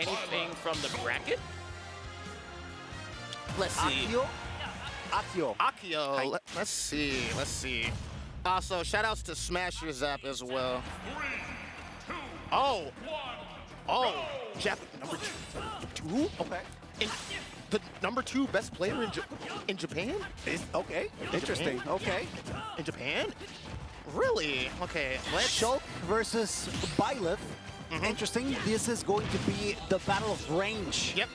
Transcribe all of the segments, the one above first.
anything from the bracket? Let's see. Akio. Let's see. Also, shout outs to Smash Your Zap as well. Oh, Jap number two? Okay. The number 2 best player in Japan? Okay, interesting. Okay. In Japan? Really? Okay, let's... Shulk versus Byleth. Interesting. This is going to be the battle of range. Yep.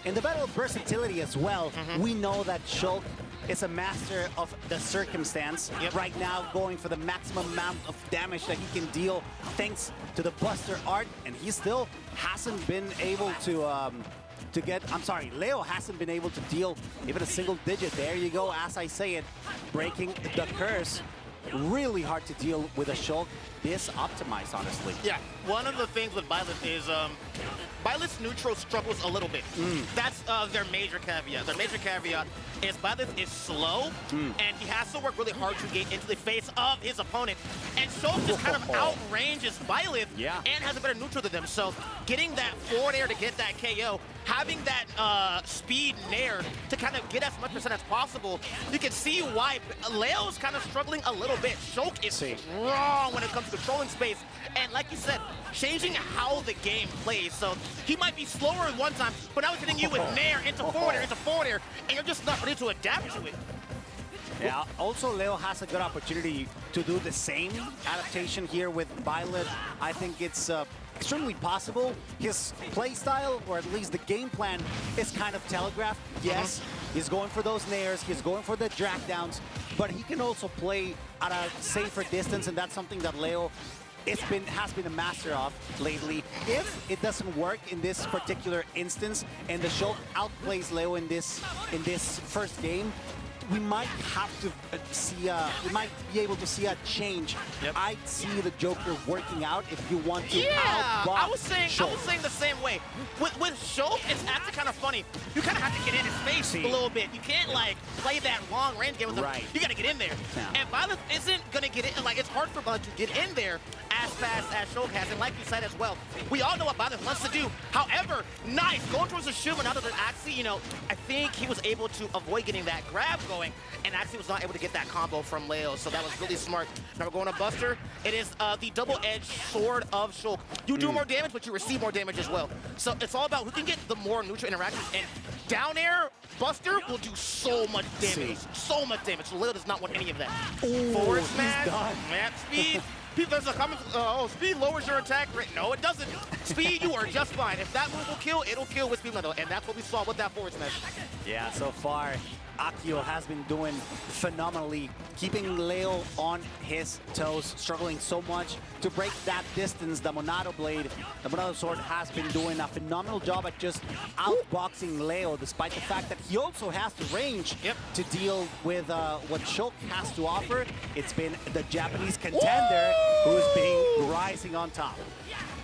In the battle of versatility as well, we know that Shulk is a master of the circumstance. Right now, going for the maximum amount of damage that he can deal thanks to the Buster art, and he still hasn't been able to Leo hasn't been able to deal even a single digit. There you go, as I say it, breaking the curse. Really hard to deal with a Shulk this optimized, honestly. Yeah, one of the things with Byleth is Byleth's neutral struggles a little bit. That's their major caveat. Their major caveat is Byleth is slow, and he has to work really hard to get into the face of his opponent. And Shulk just kind of outranges Byleth and has a better neutral than them. So getting that forward air to get that KO, having that speed nair to kind of get as much percent as possible, you can see why Leo's kind of struggling a little bit. Shulk is strong when it comes to controlling space. And like you said, changing how the game plays. So he might be slower in one time, but now he's hitting you with nair into forward air, and you're just not ready to adapt to it. Yeah, also Leo has a good opportunity to do the same adaptation here with Byleth. I think it's extremely possible. His playstyle, or at least the game plan, is kind of telegraphed. Yes, he's going for those nairs, he's going for the drag downs, but he can also play at a safer distance, and that's something that Leo has been a master of lately. If it doesn't work in this particular instance, and the Shulk outplays Leo in this first game, we might have to see we might be able to see a change. I see the Joker working out if you want to outbox I was saying the same way. With Shulk, it's actually kind of funny. You kind of have to get in his face a little bit. You can't like play that long range game with him. You got to get in there. And Byleth isn't gonna get in. Like, it's hard for Byleth to get in there as fast as Shulk has. And like you said as well, we all know what Byleth wants to do. However, nice going towards the shield, and out of the Axie, you know, I think he was able to avoid getting that grab going, and Axie was not able to get that combo from Leo, so that was really smart. Now we're going to Buster. It is the double-edged sword of Shulk. You do more damage, but you receive more damage as well. So it's all about who can get the more neutral interactions, and down air Buster will do so much damage. So much damage. So Leo does not want any of that. Forward smash, map speed. There's a comment, speed lowers your attack rate. No, it doesn't. Speed, you are just fine. If that move will kill, it'll kill with speed level, and that's what we saw with that forward smash. Yeah, so far, Akio has been doing phenomenally, keeping Leo on his toes, struggling so much to break that distance. The Monado Blade, the Monado Sword has been doing a phenomenal job at just outboxing Leo, despite the fact that he also has the range to deal with what Shulk has to offer. It's been the Japanese contender who's been rising on top.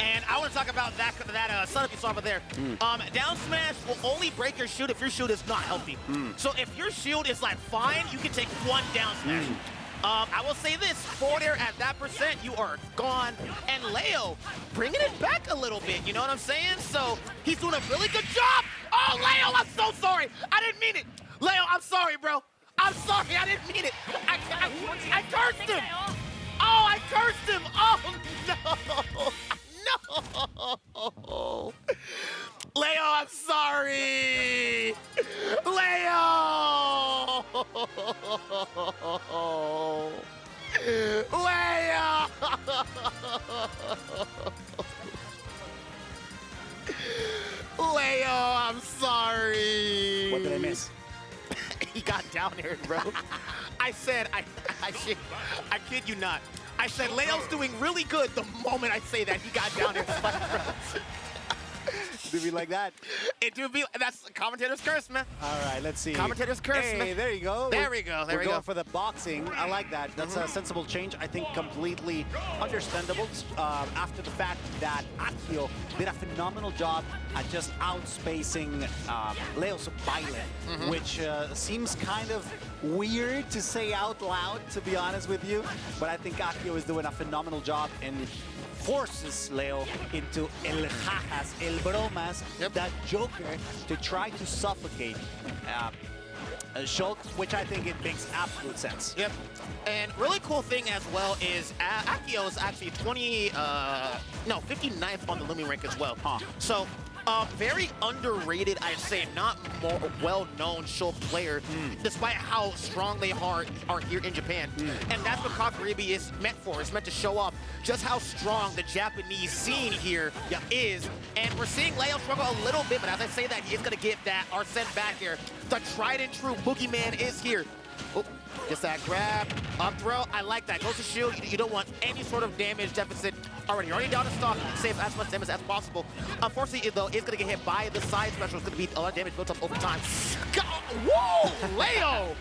And I want to talk about that setup you saw over there. Down smash will only break your shield if your shield is not healthy. So if your shield is like fine, you can take one down smash. I will say this, forward air at that percent, you are gone. And Leo bringing it back a little bit, you know what I'm saying? So he's doing a really good job. Oh, Leo, I'm so sorry. I didn't mean it. Leo, I'm sorry, bro. I'm sorry, I didn't mean it. I cursed him. Oh, I cursed him. Oh, no. No! Leo, I'm sorry! Leo! Leo! Leo, I'm sorry! What did I miss? He got down there, bro. I said, I kid you not. I said, Leo's doing really good the moment I say that. He got down there. Do we like that? It do be. That's commentator's curse, man. All right, let's see. Commentator's curse, man. Hey, there you go. There we go. There we go. We're going for the boxing. I like that. That's a sensible change. I think completely understandable after the fact that Akio did a phenomenal job at just outspacing Leo's Byleth, which seems kind of weird to say out loud, to be honest with you. But I think Akio is doing a phenomenal job, and forces Leo into el jajas, el bromas, that Joker, to try to suffocate Shulk, which I think it makes absolute sense. Yep. And really cool thing as well is Akio is actually 59th on the Looming rank as well. So very underrated, I'd say, not more well-known Shulk player, despite how strong they are here in Japan. And that's what Kagaribi is meant for. It's meant to show off just how strong the Japanese scene here is. And we're seeing Leo struggle a little bit, but as I say that, he is going to get that Arsene back here. The tried and true boogeyman is here. Oh, just that grab, up throw. I like that. Goes to shield. You don't want any sort of damage deficit already. You're already down to stock. Save as much damage as possible. Unfortunately, though, it's going to get hit by the side special. It's going to be a lot of damage built up over time. Whoa, Leo!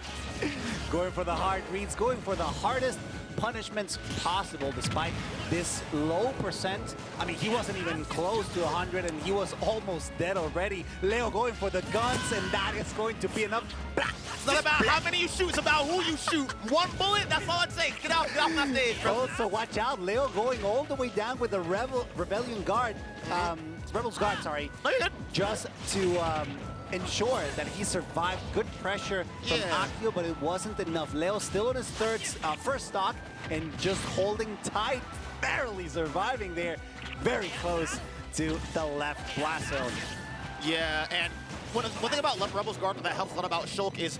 Going for the hard reads, going for the hardest punishments possible despite this low percent. I mean, he wasn't even close to 100 and he was almost dead already. Leo going for the guns, and that is going to be enough. It's not about how many you shoot, it's about who you shoot. One bullet, that's all it takes. Get off my stage, bro. Also, watch out. Leo going all the way down with the Rebellion Guard. Rebel's Guard, sorry. Just to ensure that he survived good pressure from Akio, but it wasn't enough. Leo still on his first stock and just holding tight, barely surviving there. Very close to the left blast zone. Yeah, and one thing about Rebel's Guard that helps a lot about Shulk is,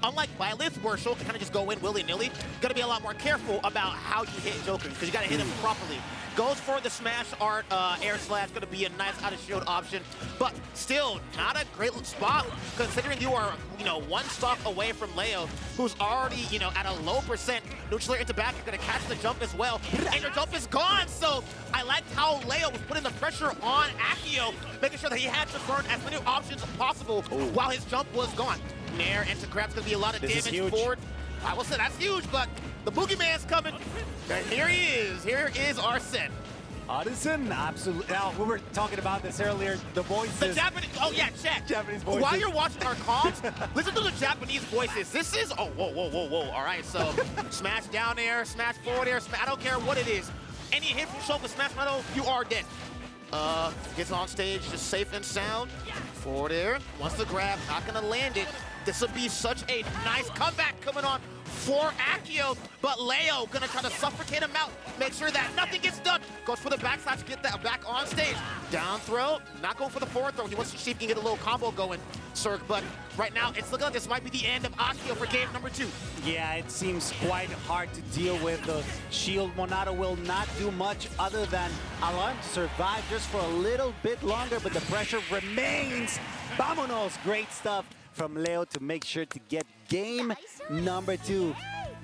unlike Byleth, where Shulk can kind of just go in willy-nilly, gotta be a lot more careful about how you hit Joker, because you gotta hit him properly. Goes for the smash art air slash, gonna be a nice out of shield option, but still not a great spot considering you are, one stock away from Leo, who's already, at a low percent. Neutral into back, you're gonna catch the jump as well, and your jump is gone. So I liked how Leo was putting the pressure on Akio, making sure that he had to burn as many options as possible while his jump was gone. Nair into grab's gonna be a lot of damage forward. I will say that's huge, but the boogeyman's coming. And here he is. Here is Arsene. Arsene, absolutely. Now, we were talking about this earlier. The voices. The Japanese. Oh yeah, chat. Japanese voices. While you're watching our comms, listen to the Japanese voices. This is whoa. All right, so smash down air, smash forward air. I don't care what it is. Any hit from Shulk with smash metal, you are dead. Gets on stage, just safe and sound. Forward air. Wants to grab, not gonna land it. This will be such a nice comeback coming on for Akio, but Leo gonna try to suffocate him out, make sure that nothing gets done. Goes for the backslash to get that back on stage. Down throw, not going for the forward throw. He wants to see if he can get a little combo going, Cirque, but right now it's looking like this might be the end of Akio for game number 2. Yeah, it seems quite hard to deal with. The shield Monado will not do much other than allow him to survive just for a little bit longer, but the pressure remains. Vamonos, great stuff from Leo to make sure to get game number 2.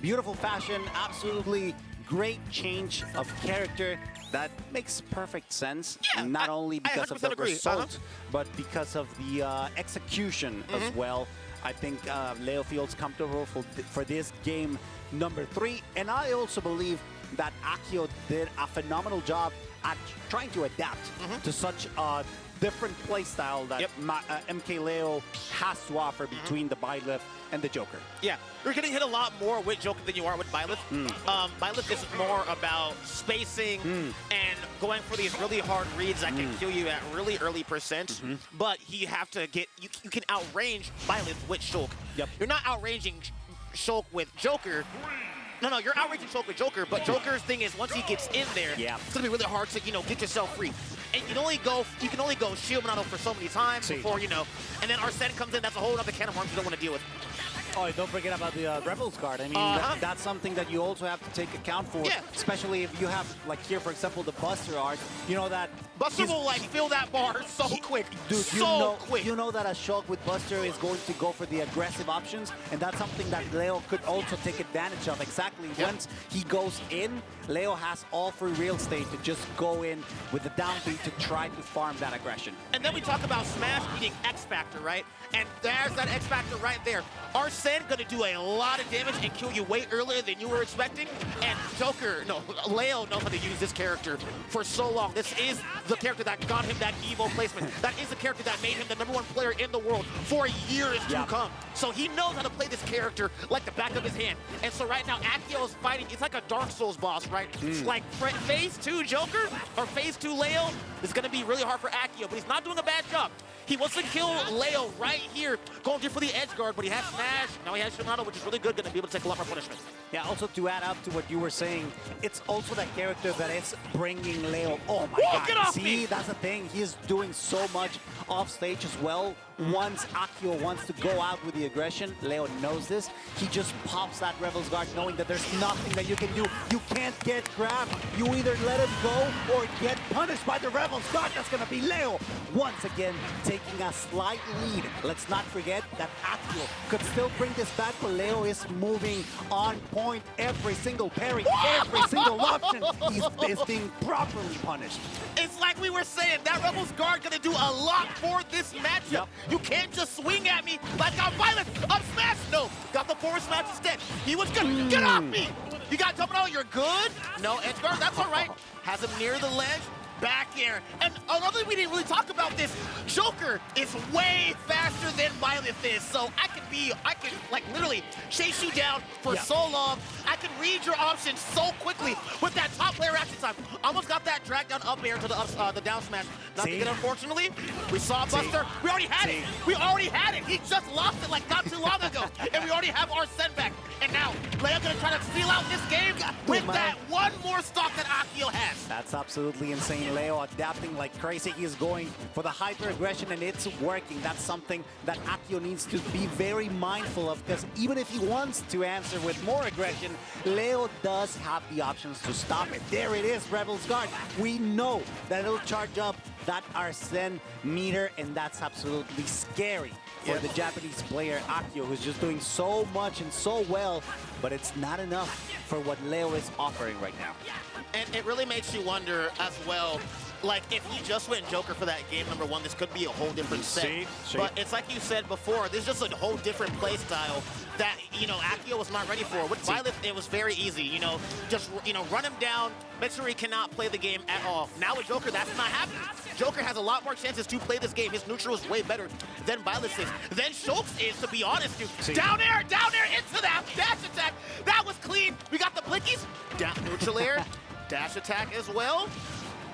Beautiful fashion, absolutely great change of character. That makes perfect sense, not only because of the result, but because of the execution as well. I think Leo feels comfortable for this game number 3. And I also believe that Akio did a phenomenal job at trying to adapt to such a different playstyle that MkLeo has to offer between the Byleth and the Joker. Yeah, you're getting hit a lot more with Joker than you are with Byleth. Byleth is more about spacing and going for these really hard reads that can kill you at really early percent. But you have to get, you can outrange Byleth with Shulk. You're not outranging Shulk with Joker. No, you're outraging Shulk with Joker, but Joker's thing is once he gets in there, it's gonna be really hard to, get yourself free. And you can only go shield Monado for so many times before, and then Arsene comes in, that's a whole other can of worms you don't want to deal with. Oh, and don't forget about the Rebel's Guard. I mean, that's something that you also have to take account for, especially if you have, like here, for example, the Buster art. You know that Buster will like fill that bar so quick, dude. You know that a Shulk with Buster is going to go for the aggressive options, and that's something that Leo could also take advantage of. Exactly. Once he goes in, Leo has all free real estate to just go in with the down beat to try to farm that aggression. And then we talk about Smash beating X Factor, right? And there's that X Factor right there. Arsene Sen gonna do a lot of damage and kill you way earlier than you were expecting. And Leo knows how to use this character for so long. This is the character that got him that Evo placement. That is the character that made him the #1 player in the world for years to come. So he knows how to play this character like the back of his hand. And so right now, Akio is fighting. It's like a Dark Souls boss, right? Like phase 2 Joker or phase 2 Leo is going to be really hard for Akio, but he's not doing a bad job. He wants to kill Leo right here, going for the edge guard, but he has Smash. Now he has Shimano, which is really good, going to be able to take a lot more punishment. Yeah, also to add up to what you were saying, it's also that character that is bringing Leo. Oh my God. Get off See, me! That's the thing. He's doing so much off stage as well. Once Akio wants to go out with the aggression, Leo knows this. He just pops that Rebel's Guard knowing that there's nothing that you can do. You can't get grabbed. You either let him go or get punished by the Rebel's Guard. That's going to be Leo once again taking a slight lead. Let's not forget that Akio could still bring this back, but Leo is moving on point. Every single parry, every single option is being properly punished. It's like we were saying, that Rebel's Guard gonna do a lot for this matchup. You can't just swing at me like I'm Byleth. Up smash! No, got the forward smash instead. He was good. Get off me! You got jumping out, you're good? No, edge guard, that's all right. Has him near the ledge. Back air. And another thing we didn't really talk about this, Joker is way faster than Byleth is. So I can like literally chase you down for so long. I can read your options so quickly with that top player action time. Almost got that drag down up air to the down smash. Not to get, unfortunately. We saw Buster. We already had it. We already had it. He just lost it like not too long ago. And we already have our send back. And now Leo gonna try to steal out this game with that one more stock that Akio has. That's absolutely insane. Leo adapting like crazy. He is going for the hyper aggression and it's working. That's something that Akio needs to be very mindful of, because even if he wants to answer with more aggression, Leo does have the options to stop it. There it is, Rebel's Guard. We know that it'll charge up that Arsene meter, and that's absolutely scary for the Japanese player Akio, who's just doing so much and so well, but it's not enough for what Leo is offering right now. And it really makes you wonder as well, like if he just went Joker for that game #1, this could be a whole different set. But it's like you said before, this is just a whole different play style that, Akio was not ready for. With Byleth, it was very easy, just, run him down, make sure he cannot play the game at all. Now with Joker, that's not happening. Joker has a lot more chances to play this game. His neutral is way better than Byleth's is. Than Shulk's is, to be honest, dude. Down air, into that dash attack. That was clean. We got the blickies. Down neutral air, dash attack as well.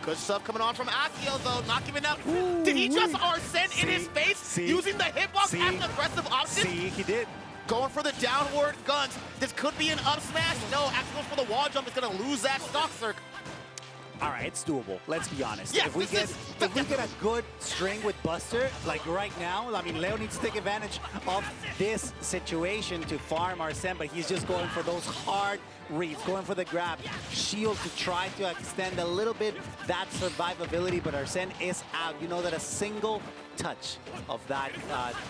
Good stuff coming on from Akio, though, not giving up. Did he just Arsene in his face using the hitbox as an aggressive option? He did. Going for the downward guns. This could be an up smash. No, Akio goes for the wall jump. It's going to lose that stock circ. All right, it's doable. Let's be honest. Yeah, if we get a good string with Buster, like right now, I mean, Leo needs to take advantage of this situation to farm Arsene, but he's just going for those hard reads, going for the grab, shield to try to extend a little bit that survivability, but Arsene is out. You know that a single touch of that,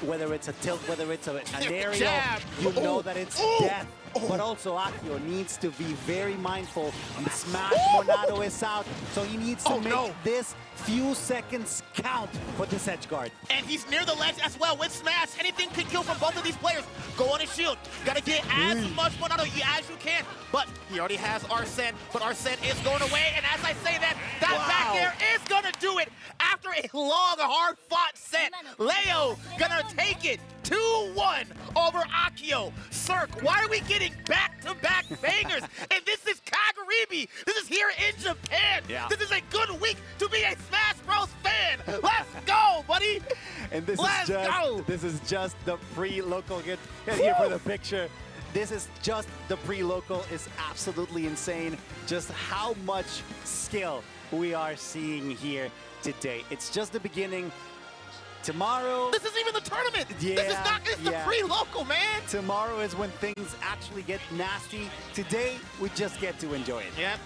whether it's a tilt, whether it's an aerial, you know that it's death. But also Akio needs to be very mindful. Smash Monado is out, so he needs to make this few seconds count for this edge guard. And he's near the ledge as well with Smash. Anything can kill from both of these players. Go on his shield. Gotta get as much Monado as you can. But he already has Arsene, but Arsene is going away. And as I say that, back there is gonna do it. After a long, hard-fought set, Leo gonna take it 2-1 over Akio. Cirque, why are we getting back-to-back bangers? And this is Kagaribi. This is here in Japan. This is a good week to be a Smash Bros fan. Let's go, buddy. And this is just the pre-local. Get here for the picture. This is just the pre-local. Is absolutely insane. Just how much skill we are seeing here today. It's just the beginning. Tomorrow... This isn't even the tournament! Yeah, this is not, it's the pre-local, man! Tomorrow is when things actually get nasty. Today, we just get to enjoy it. Yep.